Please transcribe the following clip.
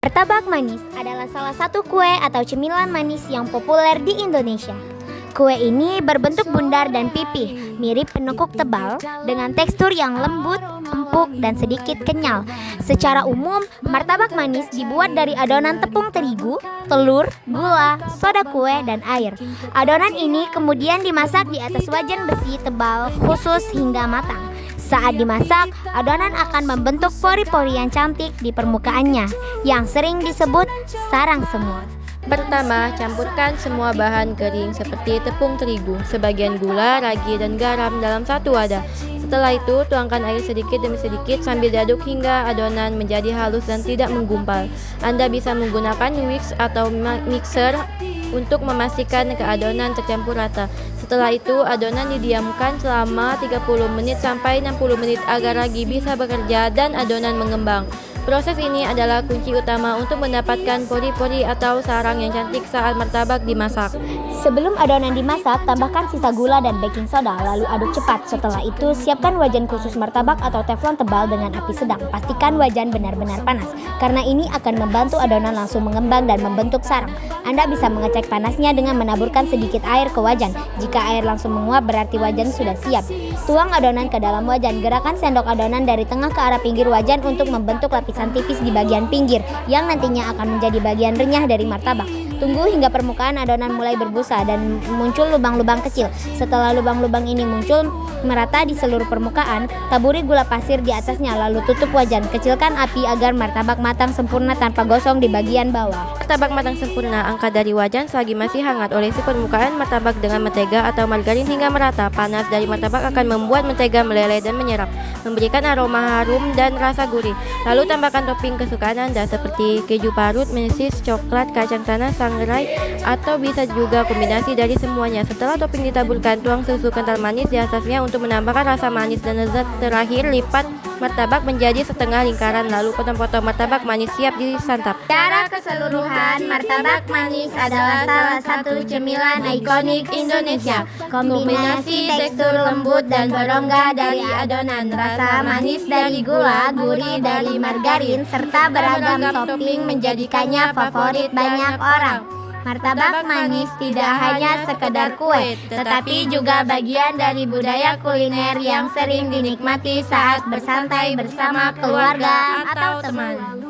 Martabak manis adalah salah satu kue atau cemilan manis yang populer di Indonesia. Kue ini berbentuk bundar dan pipih, mirip penekuk tebal dengan tekstur yang lembut, empuk, dan sedikit kenyal. Secara umum, martabak manis dibuat dari adonan tepung terigu, telur, gula, soda kue, dan air. Adonan ini kemudian dimasak di atas wajan besi tebal khusus hingga matang. Saat dimasak, adonan akan membentuk pori-pori yang cantik di permukaannya, yang sering disebut sarang semut. Pertama, campurkan semua bahan kering seperti tepung terigu, sebagian gula, ragi, dan garam dalam satu wadah. Setelah itu, tuangkan air sedikit demi sedikit sambil diaduk hingga adonan menjadi halus dan tidak menggumpal. Anda bisa menggunakan whisk atau mixer untuk memastikan adonan tercampur rata. Setelah itu, adonan didiamkan selama 30 menit sampai 60 menit agar ragi bisa bekerja dan adonan mengembang. Proses ini adalah kunci utama untuk mendapatkan pori-pori atau sarang yang cantik saat martabak dimasak. Sebelum adonan dimasak, tambahkan sisa gula dan baking soda, lalu aduk cepat. Setelah itu, siapkan wajan khusus martabak atau teflon tebal dengan api sedang. Pastikan wajan benar-benar panas, karena ini akan membantu adonan langsung mengembang dan membentuk sarang. Anda bisa mengecek panasnya dengan menaburkan sedikit air ke wajan. Jika air langsung menguap, berarti wajan sudah siap. Tuang adonan ke dalam wajan. Gerakan sendok adonan dari tengah ke arah pinggir wajan untuk membentuk lapisan tipis di bagian pinggir yang nantinya akan menjadi bagian renyah dari martabak. Tunggu hingga permukaan adonan mulai berbusa dan muncul lubang-lubang kecil. Setelah lubang-lubang ini muncul merata di seluruh permukaan, taburi gula pasir di atasnya lalu tutup wajan. Kecilkan api agar martabak matang sempurna tanpa gosong di bagian bawah. Martabak matang sempurna, angkat dari wajan selagi masih hangat. Olesi permukaan martabak dengan mentega atau margarin hingga merata. Panas dari martabak akan membuat mentega meleleh dan menyerap, memberikan aroma harum dan rasa gurih. Lalu tambahkan topping kesukaan Anda seperti keju parut, mesis, coklat, kacang tanah, sangrai, atau bisa juga kombinasi dari semuanya. Setelah topping ditaburkan, tuang susu kental manis di atasnya untuk menambahkan rasa manis dan lezat. Terakhir, lipat martabak menjadi setengah lingkaran, lalu potong-potong martabak manis siap disantap. Secara keseluruhan, martabak manis adalah salah satu cemilan ikonik Indonesia. Kombinasi tekstur lembut dan berongga dari adonan, rasa manis dari gula, gurih dari margarin, serta beragam topping menjadikannya favorit banyak orang. Martabak manis tidak hanya sekedar kue, tetapi juga bagian dari budaya kuliner yang sering dinikmati saat bersantai bersama keluarga atau teman.